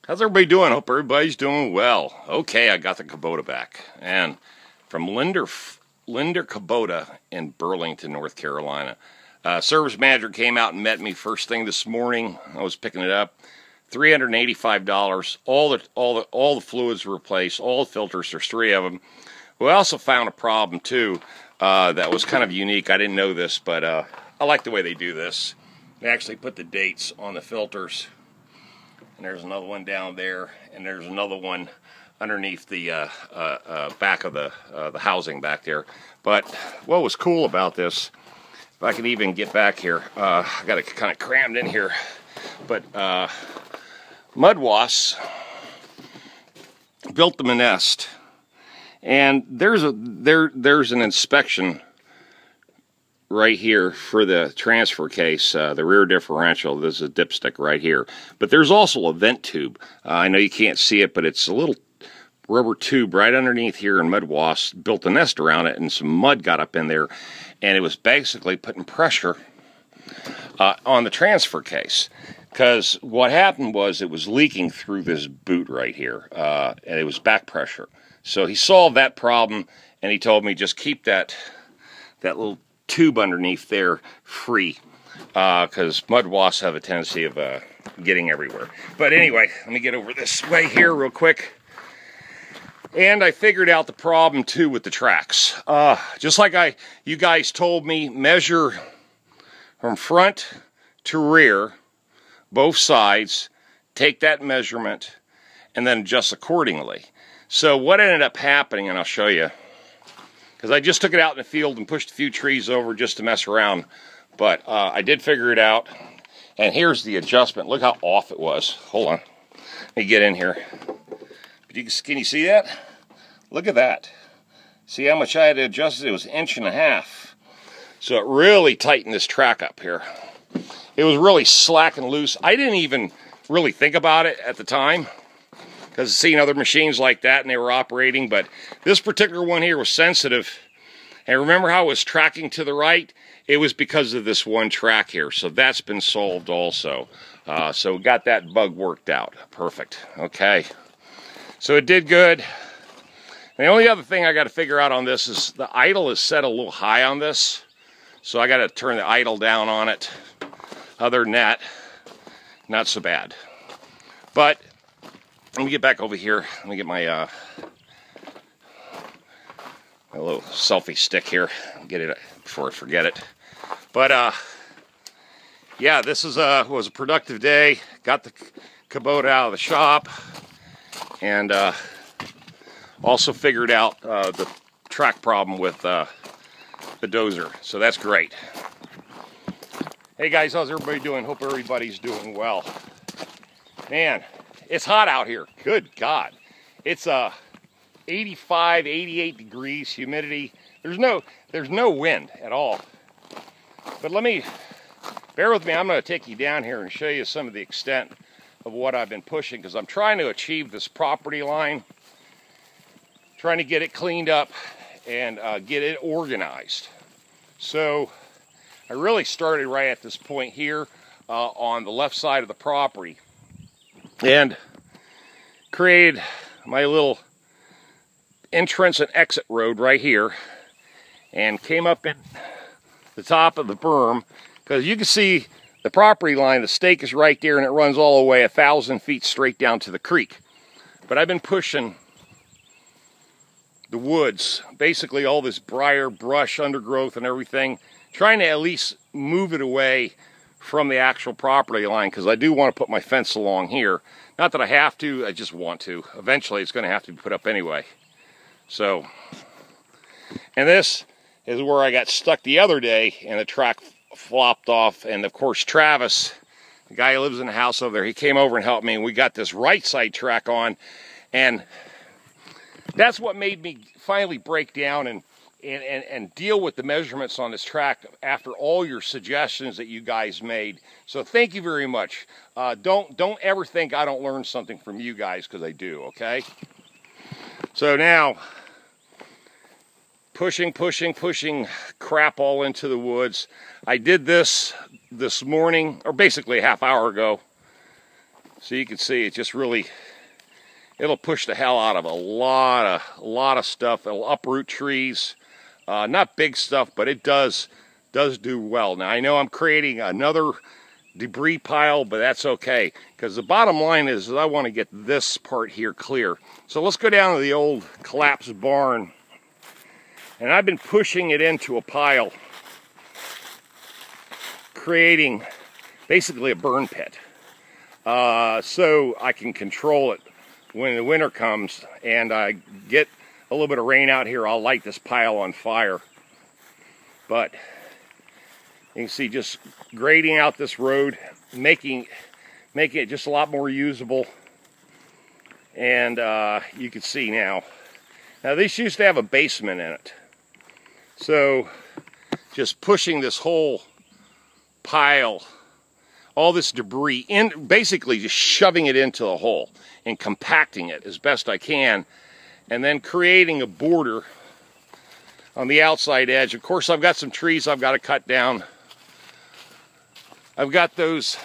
How's everybody doing? Hope everybody's doing well. Okay, I got the Kubota back. And from Linda Kubota in Burlington, North Carolina. Service manager came out and met me first thing this morning. I was picking it up. $385. All the fluids were replaced. All the filters. There's 3 of them. We also found a problem too that was kind of unique. I didn't know this, but I like the way they do this. They actually put the dates on the filters. And there's another one down there, and there's another one underneath the back of the housing back there. But what was cool about this, if I can even get back here, I got it kind of crammed in here. But mud wasps built them a nest, and there's an inspection right here for the transfer case, the rear differential. There's a dipstick right here. But there's also a vent tube. I know you can't see it, but it's a little rubber tube right underneath here, and mud wasps built a nest around it, and some mud got up in there, and it was basically putting pressure on the transfer case. Because what happened was it was leaking through this boot right here, and it was back pressure. So he solved that problem, and he told me just keep that little tube underneath there free, because mud wasps have a tendency of getting everywhere. But anyway, let me get over this way here real quick. And I figured out the problem too with the tracks. Just like you guys told me, measure from front to rear, both sides, take that measurement, and then adjust accordingly. So what ended up happening, and I'll show you, because I just took it out in the field and pushed a few trees over just to mess around. But I did figure it out. And here's the adjustment. Look how off it was. Hold on. Let me get in here. Can you see that? Look at that. See how much I had to adjust it? It was 1.5 inches. So it really tightened this track up here. It was really slack and loose. I didn't even really think about it at the time, because I've seen other machines like that and they were operating, but this particular one here was sensitive. And remember how it was tracking to the right? It was because of this one track here. So that's been solved also. So we got that bug worked out. Perfect. Okay. So it did good. The only other thing I got to figure out on this is the idle is set a little high on this. So I got to turn the idle down on it. Other than that, not so bad. But let me get back over here. Let me get my little selfie stick here. Get it before I forget it. But yeah, this was a productive day. Got the Kubota out of the shop, and also figured out the track problem with the dozer. So that's great. Hey guys, how's everybody doing? Hope everybody's doing well. Man, it's hot out here. Good God. It's 85, 88 degrees, humidity. There's no wind at all. But bear with me, I'm going to take you down here and show you some of the extent of what I've been pushing, because I'm trying to achieve this property line, trying to get it cleaned up and get it organized. So I really started right at this point here on the left side of the property, and created my little entrance and exit road right here, and came up in the top of the berm, because you can see the property line, the stake is right there, and it runs all the way 1,000 feet straight down to the creek. But I've been pushing the woods, basically all this briar, brush, undergrowth and everything, trying to at least move it away from the actual property line, because I do want to put my fence along here. Not that I have to, I just want to. Eventually it's going to have to be put up anyway. So, and this is where I got stuck the other day, and the track flopped off. And of course Travis, the guy who lives in the house over there, he came over and helped me, and we got this right side track on. And that's what made me finally break down and deal with the measurements on this track after all your suggestions that you guys made. So thank you very much. Don't ever think I don't learn something from you guys, because I do, okay? So now, pushing crap all into the woods. I did this morning, or basically a half hour ago. So you can see it just really, it'll push the hell out of a lot of stuff. It'll uproot trees. Not big stuff, but it does do well. Now I know I'm creating another debris pile, but that's okay, because the bottom line is I want to get this part here clear. So let's go down to the old collapsed barn, and I've been pushing it into a pile, creating basically a burn pit, so I can control it when the winter comes and I get a little bit of rain out here. I'll light this pile on fire. But you can see just grading out this road, making it just a lot more usable. And you can see now this used to have a basement in it. So just pushing this whole pile, all this debris in, basically just shoving it into the hole and compacting it as best I can, and then creating a border on the outside edge. Of course, I've got some trees I've got to cut down. I've got those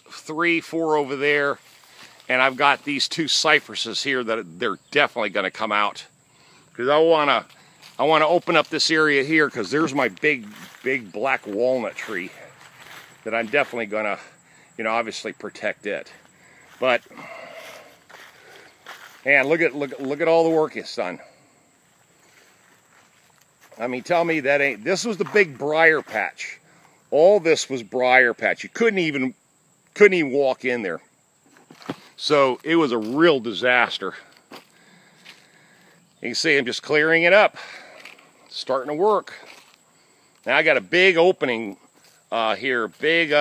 3, 4 over there, and I've got these 2 cypresses here that they're definitely going to come out, because I want to open up this area here, because there's my big black walnut tree that I'm definitely going to, you know, obviously protect it. But man, look at all the work it's done. I mean, tell me that ain't, this was the big briar patch. All this was briar patch. You couldn't even walk in there. So it was a real disaster. You can see I'm just clearing it up. It's starting to work. Now I got a big opening here, big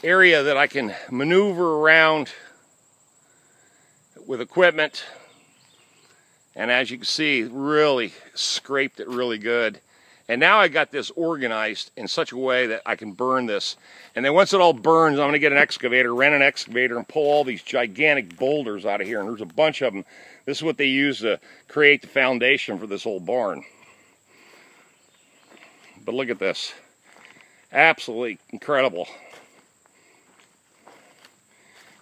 area that I can maneuver around with equipment. And as you can see, really scraped it really good. And now I got this organized in such a way that I can burn this. And then once it all burns, I'm going to get an excavator, rent an excavator, and pull all these gigantic boulders out of here. And there's a bunch of them. This is what they use to create the foundation for this old barn. But look at this. Absolutely incredible.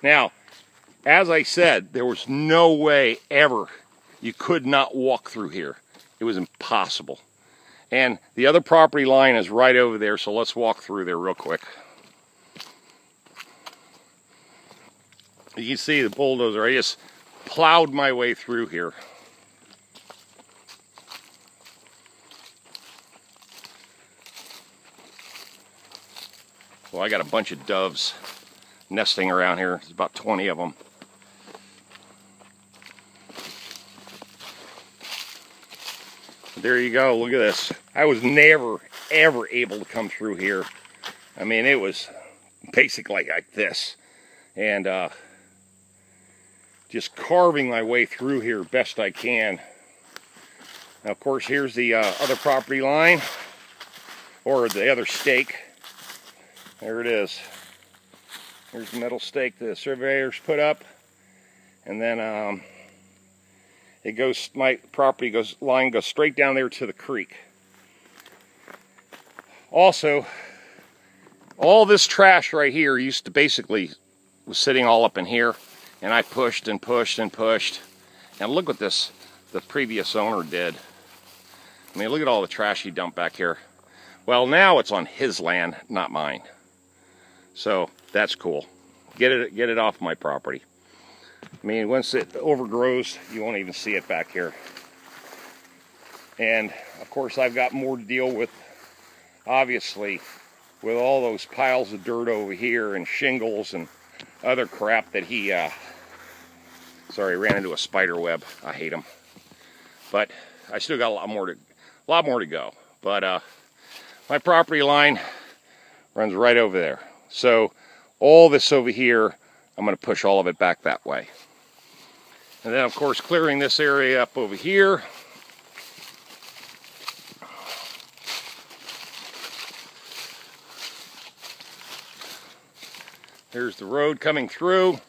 Now, as I said, there was no way ever you could not walk through here. It was impossible. And the other property line is right over there, so let's walk through there real quick. You can see the bulldozer. I just plowed my way through here. Well, I got a bunch of doves nesting around here. There's about 20 of them. There you go, look at this. I was never, ever able to come through here. I mean, it was basically like this. And just carving my way through here best I can. Now, of course, here's the other property line, or the other stake. There it is. Here's the metal stake the surveyors put up. And then it goes, my property line goes straight down there to the creek. Also, all this trash right here used to basically was sitting all up in here, and I pushed and pushed and pushed. And look what the previous owner did. I mean, look at all the trash he dumped back here. Well, now it's on his land, not mine. So that's cool. Get it off my property. I mean, once it overgrows, you won't even see it back here. And, of course, I've got more to deal with, obviously, with all those piles of dirt over here and shingles and other crap that he, sorry, ran into a spider web. I hate them. But I still got a lot more to go. But my property line runs right over there. So all this over here, I'm going to push all of it back that way. And then, of course, clearing this area up over here. There's the road coming through.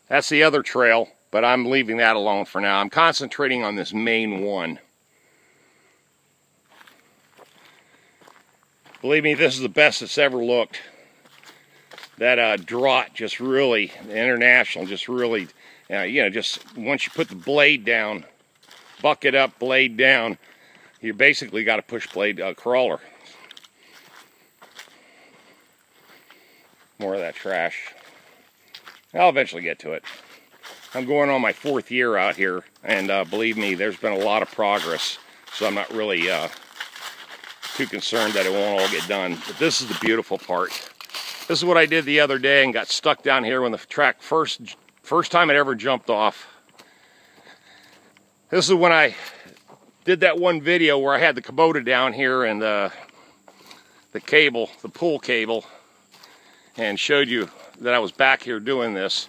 That's the other trail, but I'm leaving that alone for now. I'm concentrating on this main one. Believe me, this is the best it's ever looked. That draught just really, the International just really, you know, just once you put the blade down, bucket up, blade down, you basically got a push blade crawler. More of that trash. I'll eventually get to it. I'm going on my 4th year out here, and believe me, there's been a lot of progress, so I'm not really too concerned that it won't all get done. But this is the beautiful part. This is what I did the other day and got stuck down here when the track first time it ever jumped off. This is when I did that one video where I had the Kubota down here and the cable, the pull cable, and showed you that I was back here doing this.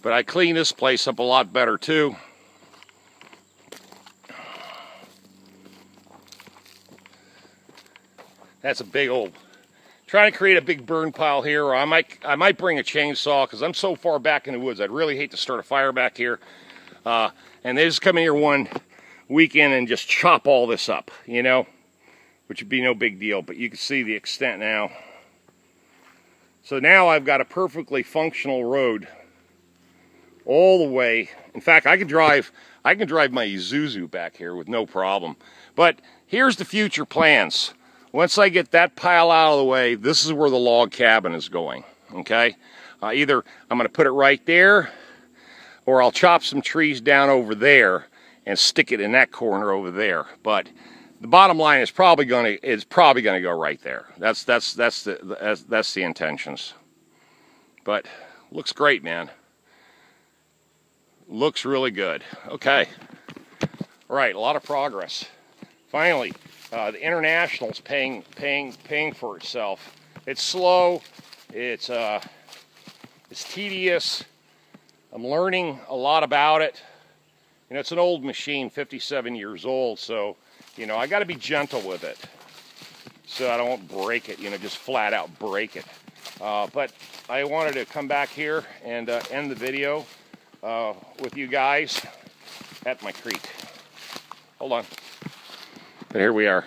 But I cleaned this place up a lot better too. That's a big old, trying to create a big burn pile here, or I might bring a chainsaw because I'm so far back in the woods. I'd really hate to start a fire back here. And they just come in here one weekend and just chop all this up, you know, which would be no big deal, but you can see the extent now. So now I've got a perfectly functional road all the way. In fact, I can drive my Isuzu back here with no problem. But here's the future plans. Once I get that pile out of the way, this is where the log cabin is going, okay? Either I'm going to put it right there, or I'll chop some trees down over there and stick it in that corner over there. But the bottom line is probably going to go right there. That's the intentions. But looks great, man. Looks really good. Okay. All right, a lot of progress. Finally, the International's paying for itself. It's slow. It's tedious. I'm learning a lot about it. You know, it's an old machine, 57 years old, so, you know, I got to be gentle with it so I don't break it, you know, just flat out break it. But I wanted to come back here and end the video with you guys at my creek. Hold on. But here we are.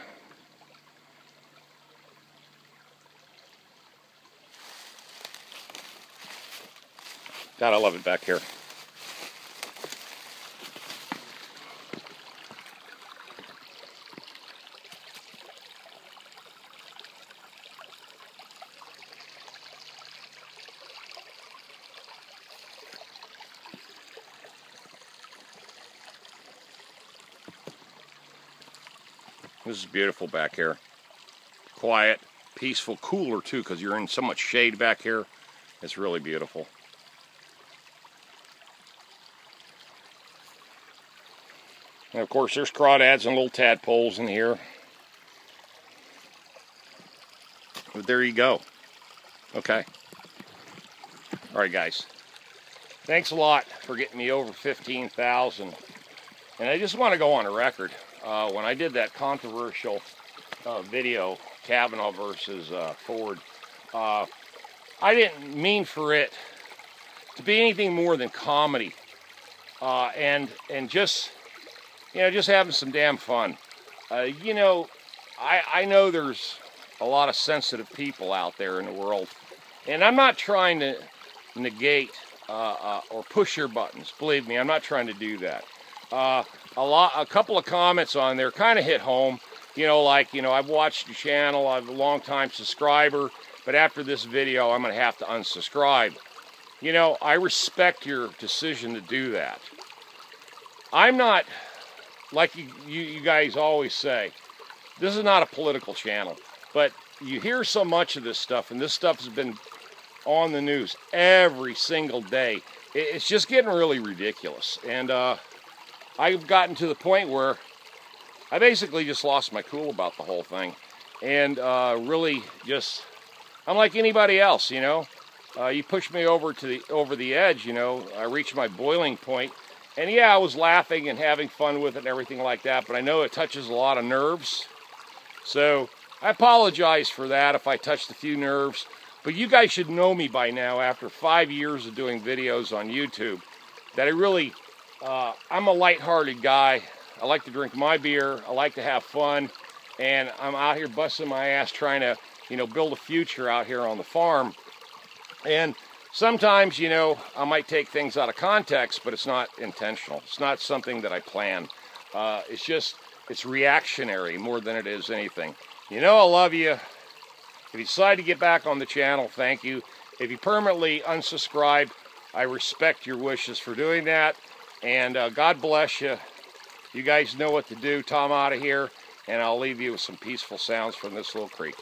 God, I love it back here. This is beautiful back here. Quiet, peaceful, cooler too, because you're in so much shade back here. It's really beautiful. And of course, there's crawdads and little tadpoles in here. But there you go. Okay. All right, guys. Thanks a lot for getting me over 15,000. And I just want to go on a record. When I did that controversial video, Kavanaugh versus Ford, I didn't mean for it to be anything more than comedy, and just, you know, just having some damn fun. You know, I know there's a lot of sensitive people out there in the world, and I'm not trying to negate or push your buttons. Believe me, I'm not trying to do that. A couple of comments on there kind of hit home. You know, like, you know, I've watched your channel, I'm a long-time subscriber, but after this video, I'm going to have to unsubscribe. You know, I respect your decision to do that. I'm not, like you guys always say, this is not a political channel, but you hear so much of this stuff, and this stuff has been on the news every single day. It's just getting really ridiculous. And I've gotten to the point where I basically just lost my cool about the whole thing. And really just, I'm like anybody else, you know. You push me over the edge, you know. I reached my boiling point. And yeah, I was laughing and having fun with it and everything like that, but I know it touches a lot of nerves. So I apologize for that if I touched a few nerves. But you guys should know me by now, after 5 years of doing videos on YouTube, that I really, I'm a lighthearted guy. I like to drink my beer. I like to have fun. and I'm out here busting my ass trying to, build a future out here on the farm. And sometimes, I might take things out of context, but it's not intentional. It's not something that I plan. It's reactionary more than it is anything. I love you. If you decide to get back on the channel, thank you. If you permanently unsubscribe, I respect your wishes for doing that. And God bless you. You guys know what to do. Tom out of here, and I'll leave you with some peaceful sounds from this little creek.